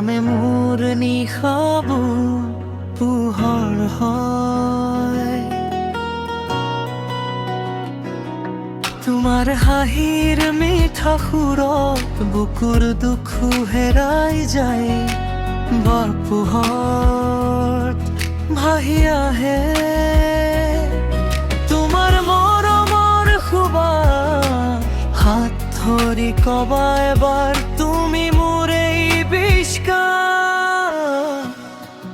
নামে মোৰ নিশাবোৰ পোহৰ হয়। তোমাৰ হাঁহিৰ মিঠা সুৰত বুকুৰ দুখ হেৰাই যায়। বৰপোহৰত ভাহি আহে তোমাৰ মৰমৰ সুবাস। হাত ধৰি কবা এবাৰ তুমি মোৰ এই বিশ্বাস।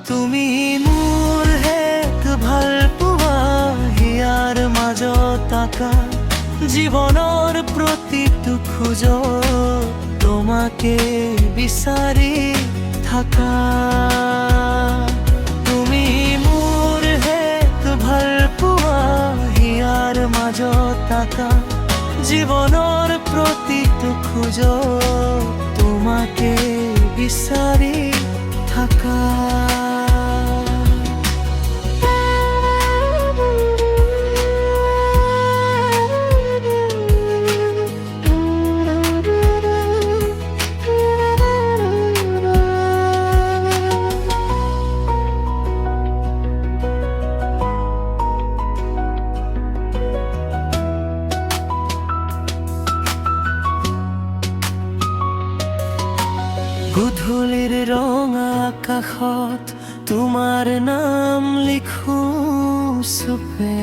তুমি মোৰ এক ভাল পোৱা হিয়াৰ মাজত আকা জীৱনৰ প্ৰতিটো খোজত তোমাকে বিচাৰি থাকা। তুমি মোৰ এক ভাল পোৱা হিয়াৰ মাজত আকা জীৱনৰ প্ৰতিটো খোজত তোমাকে বিচাৰি থাকা। গধূলিৰ ৰঙা আকাশত তোমাৰ নাম লিখো চুপে।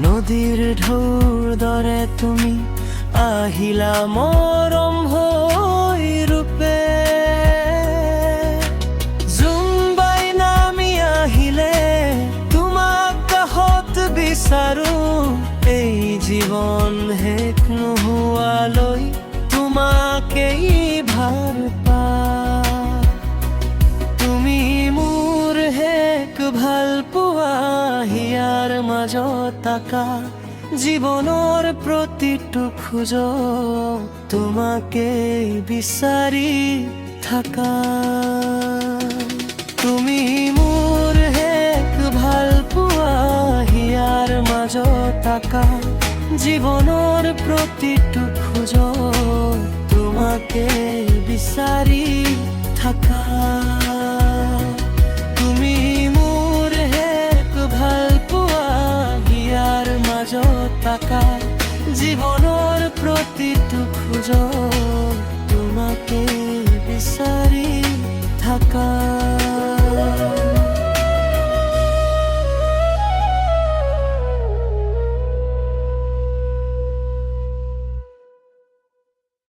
নদীৰ ঢৌৰ দৰে তুমি আহিলা মৰম হৈ ৰূপে। জোনবাই নামি আহিলে তোমাক কাষত বিচাৰো। এই জীৱন শেষ নোহোৱালৈ তোমাকেই ভাল পা। তুমি মোৰ এক ভাল পোৱা হিয়াৰ মাজত আকা জীৱনৰ প্ৰতিটো খোজত তোমাকে বিচাৰি থাকা। তুমি মোৰ এক ভাল পোৱা হিয়াৰ মাজত আকা জীৱনৰ প্ৰতিটো খোজত তোমাকে বিচাৰি থাকা। তুমি মোৰ এক ভাল পোৱা হিয়াৰ মাজত আকা জীৱনৰ প্ৰতিটো খোজত